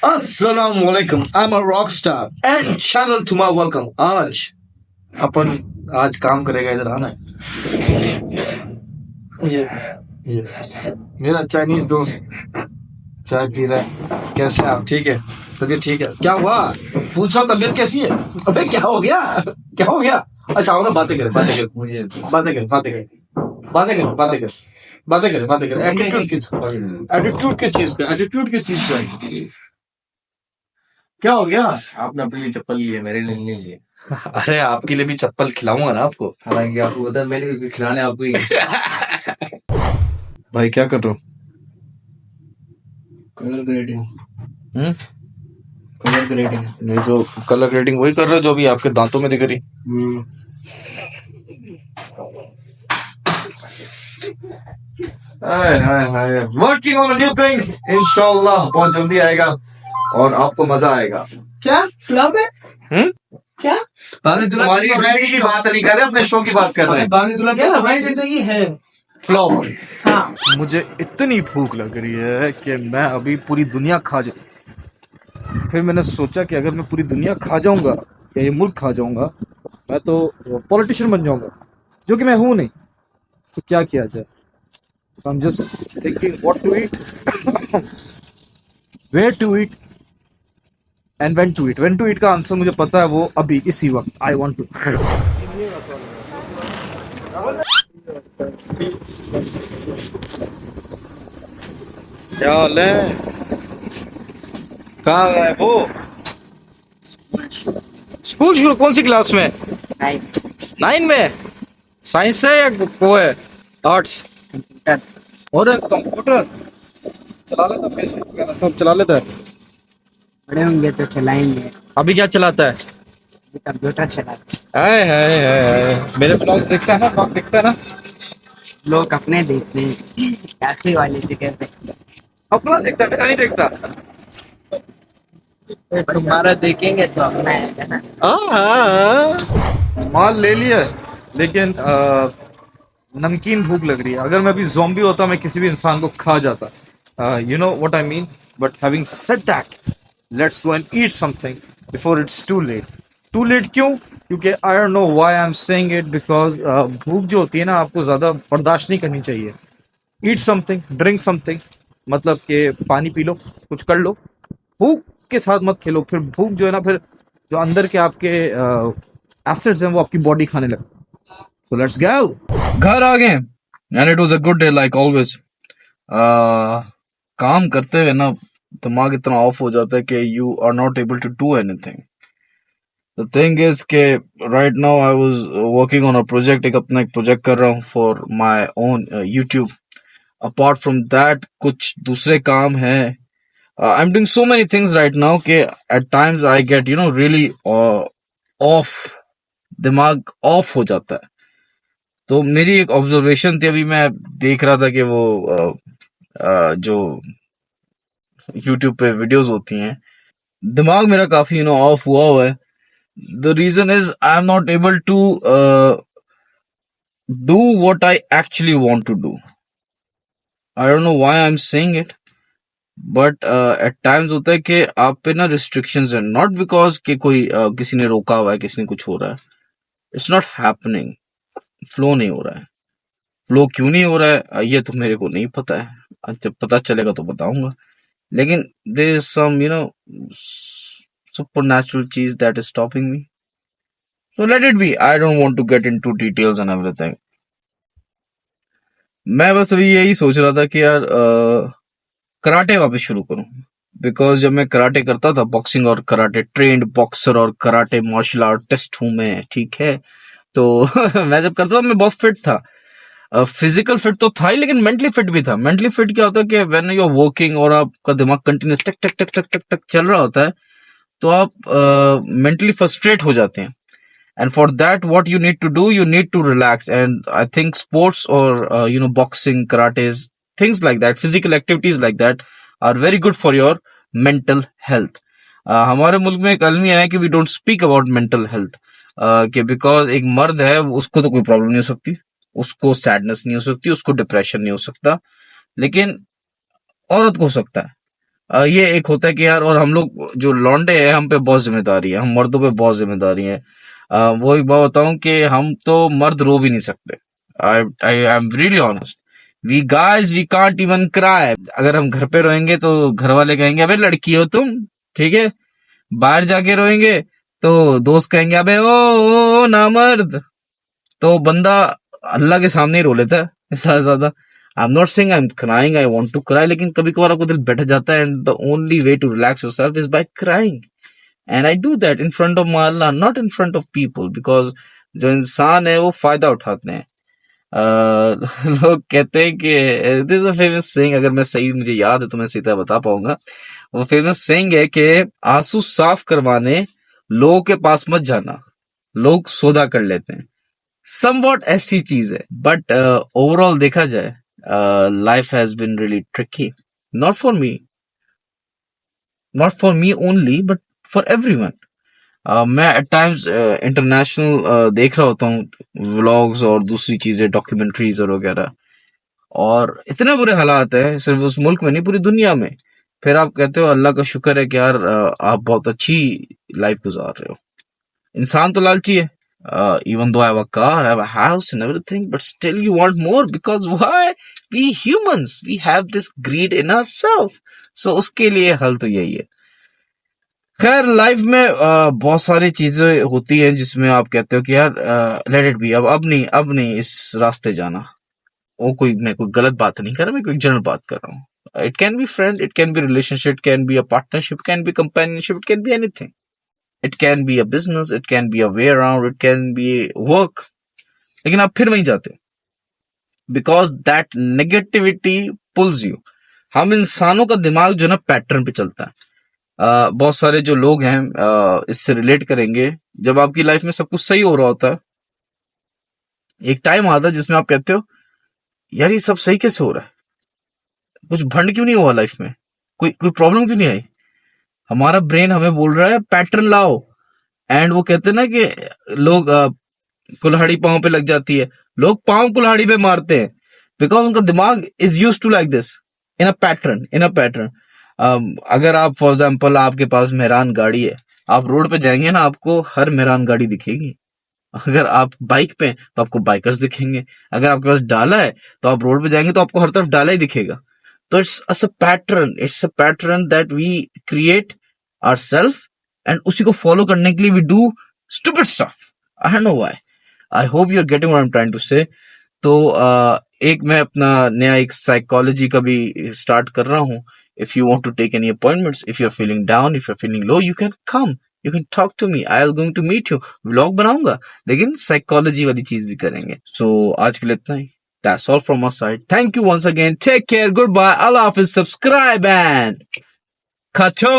Assalamualaikum. I'm a rock star and channel to my welcome. आज काम करेगा, इधर आना है। ये मेरा चाइनीज दोस्त चाय पी रहा है। कैसे आप? ठीक है, तबीयत ठीक है? क्या हुआ? पूछा तबीयत कैसी है? अबे क्या हो गया? क्या हो गया? अच्छा आओ ना, बातें करें। एटीट्यूड किस चीज का? क्या हो गया? आपने अपने लिए चप्पल ली है, मेरे लिए नहीं ली है। अरे आपके लिए भी चप्पल खिलाऊंगा ना आपको। हालांकि आपको पता है मेरे लिए खिलाने आपको ही भाई क्या कर रहे हो? Colour grading. ये जो कलर ग्रेडिंग वही कर रहे हो जो भी आपके दांतों में दिख रही। Working on a new thing, इंशाल्लाह बहुत जल्दी आएगा और आपको मजा आएगा। क्या फ्लॉप है? क्या तुम्हारी जिंदगी की बात नहीं कर रहे, अपने शो की बात कर रहे हैं। क्या हमारी जिंदगी है फ्लॉप। हाँ। मुझे इतनी भूख लग रही है कि मैं अभी पूरी दुनिया खा जाऊं। फिर मैंने सोचा कि अगर मैं पूरी दुनिया खा जाऊंगा या ये मुल्क खा जाऊंगा, मैं तो पॉलिटिशियन बन जाऊंगा, जो कि मैं हूं नहीं। तो क्या किया जाए? So I'm just thinking what to eat, where to eat and when to eat. When to eat का आंसर मुझे पता है, वो अभी इसी वक्त I want to. क्या हाल है? कहाँ है वो? स्कूल शुरू कौन सी क्लास में? 9 में। साइंस है या वो है आर्ट्स? और कंप्यूटर चला लेता, फेसबुक वगैरह सब चला लेता है? बड़े होंगे तो चलाएंगे। अभी क्या चलाता है? कंप्यूटर चलाते। हाय मेरे ब्लॉग देखता है ना? ब्लॉग देखता है ना? लोग अपने देखते हैं, कैफे वाले से कहते हैं अपना देखता है, मेरा नहीं देखता। तुम्हारा देखेंगे तो अपना है ना। माल ले लिया, लेकिन नमकीन भूख लग रही है। अगर मैं अभी ज़ॉम्बी होता, मैं किसी भी इंसान को खा जाता। You know what I mean. But having said that, let's go and eat something before it's too late. Too late क्यों? क्योंकि I don't know why I am saying it, because भूख जो होती है ना, आपको ज़्यादा बर्दाश्त नहीं करनी चाहिए। ईट समथिंग, ड्रिंक समथिंग, मतलब कि पानी पी लो, कुछ कर लो। भूख के साथ मत खेलो, फिर भूख जो है ना, फिर जो अंदर के आपके एसिड्स हैं वो आपकी बॉडी खाने लगते। So let's go. घर आ गए and it was a good day like always. काम करते हुए ना दिमाग इतना ऑफ हो जाता है कि you are not able to do anything. The thing is कि right now I was working on a project, अपना एक प्रोजेक्ट कर रहा हूँ for my own YouTube. Apart from that कुछ दूसरे काम हैं. I'm doing so many things right now कि at times I get really off, दिमाग ऑफ हो जाता है। तो मेरी एक ऑब्जर्वेशन थी, अभी मैं देख रहा था कि वो जो YouTube पे वीडियोस होती हैं, दिमाग मेरा काफी ऑफ हुआ है। The reason is I am not able to do what I actually want to do. I don't know why I am saying it, but at times होता है कि आप पे ना रिस्ट्रिक्शंस हैं, नॉट बिकॉज कि कोई किसी ने रोका हुआ है, किसी ने कुछ हो रहा है। इट्स नॉट हैपनिंग, फ्लो नहीं हो रहा है। फ्लो क्यों नहीं हो रहा है ये तो मेरे को नहीं पता है, जब पता चलेगा तो बताऊंगा। लेकिन देयर इज सम supernatural चीज that is stopping me, so let it be. I don't want to get into details and everything. मैं बस अभी यही सोच रहा था कि यार कराटे वापस शुरू करूं, बिकॉज जब मैं कराटे करता था, बॉक्सिंग और कराटे, ट्रेंड बॉक्सर और कराटे मार्शल आर्टिस्ट हूं मैं, ठीक है। तो मैं जब करता था मैं बहुत फिट था। फिजिकल फिट तो था ही, लेकिन मेंटली फिट भी था। मेंटली फिट क्या होता है कि व्हेन यू आर वर्किंग और आपका दिमाग कंटिन्यूस टक टक टक टक टक टक चल रहा होता है, तो आप मेंटली फ्रस्ट्रेट हो जाते हैं। And for that what you need to do, you need to relax. And I think sports और boxing, karates, things like that, physical activities like that are very good for your mental health. हमारे मुल्क में एक अलमी है कि we don't speak about mental health, कि because एक मर्द है उसको तो कोई प्रॉब्लम नहीं हो सकती, उसको सैडनेस नहीं हो सकती, उसको डिप्रेशन नहीं हो सकता, लेकिन औरत को हो सकता है। ये एक होता है कि यार, और हम लोग जो लौंडे हैं हम पे बहुत जिम्मेदारी है, हम मर्दों पे बहुत जिम्मेदारी है। वो एक बात बताऊं कि हम तो मर्द रो भी नहीं सकते। I I am really honest, we guys we can't even cry. अगर हम घर पे रोएंगे तो घर वाले कहेंगे अबे लड़की हो तुम, ठीक है। बाहर जाके रोएंगे तो दोस्त कहेंगे अबे ओ ना मर्द। तो बंदा अल्लाह के सामने ही रो लेता है इससे ज्यादा। I am not saying I am crying, I want to cry, लेकिन कभी कभार आपको दिल बैठ जाता है, and the only way to relax yourself is by crying. And I do that in front of my Allah, not in front of people, because जो इंसान है वो फायदा उठाते हैं। लोग कहते हैं कि this is a famous saying, अगर मैं सही मुझे याद है तो मैं सीधा बता पाऊंगा। वो फेमस सेइंग है कि आंसू साफ करवाने लोगों के पास मत जाना, लोग सौदा कर लेते हैं। समवॉट ऐसी चीज है, बट ओवरऑल देखा जाए life has been really tricky, not for me, not for me only but for everyone. मैं एट टाइम्स इंटरनेशनल देख रहा होता हूँ व्लॉग्स और दूसरी चीजें, डॉक्यूमेंट्रीज और वगैरह, और इतने बुरे हालात है सिर्फ उस मुल्क में नहीं पूरी दुनिया में। फिर आप कहते हो अल्लाह का शुक्र है कि यार आप बहुत अच्छी लाइफ गुजार रहे हो। इंसान तो लालची है, even though I have a car, I have a house and everything, but still you want more, because why? We humans, we have this greed in ourselves. So उसके लिए हल तो यही है। खैर लाइफ में बहुत सारी चीजें होती हैं जिसमें आप कहते हो कि यार लेट इट बी, अब नहीं इस रास्ते जाना। वो कोई, मैं कोई गलत बात नहीं कर रहा, मैं कोई जनरल बात कर रहा हूँ। It can be friend, it can be relationship, it can be a partnership, it can be companionship, it can be anything. It can be a business, it can be a way around, it can be work. लेकिन आप फिर वहीं जाते, because that negativity pools you. हम इंसानों का दिमाग जो है ना पैटर्न पे चलता है। बहुत सारे जो लोग हैं इससे रिलेट करेंगे। जब आपकी लाइफ में सब कुछ सही हो रहा होता है, एक टाइम आता है जिसमें आप कहते हो यार ये सब सही कैसे हो रहा है, कुछ भंड क्यों नहीं हुआ लाइफ में, कोई प्रॉब्लम क्यों नहीं आई। हमारा ब्रेन हमें बोल रहा है पैटर्न लाओ, एंड वो कहते हैं ना कि लोग कुल्हाड़ी पांव पे लग जाती है, लोग पांव कुल्हाड़ी पे मारते हैं बिकॉज उनका दिमाग is used to like this, in a pattern. अगर आप फॉर एग्जांपल आपके पास मेहरान गाड़ी है, आप रोड पे जाएंगे ना आपको हर मेहरान गाड़ी दिखेगी। अगर आप बाइक पे तो आपको बाइकर्स दिखेंगे। अगर आपके पास डाला है तो आप रोड पे जाएंगे तो आपको हर तरफ डाला ही दिखेगा। तो it's a pattern that we create ourselves, and उसी को फॉलो करने के लिए we do stupid stuff. I don't know why. I hope you are getting what I am trying to say. तो एक मैं अपना नया एक साइकोलॉजी का भी स्टार्ट कर रहा हूँ। If you want to take any appointments, if you are feeling down, if you are feeling low, you can come, you can talk to me, I am going to meet you. Vlog बनाऊंगा लेकिन psychology वाली चीज भी करेंगे। सो आज के लिए इतना ही। That's all from my side. Thank you once again. Take care. Goodbye. Allah Hafiz. Subscribe and Kato.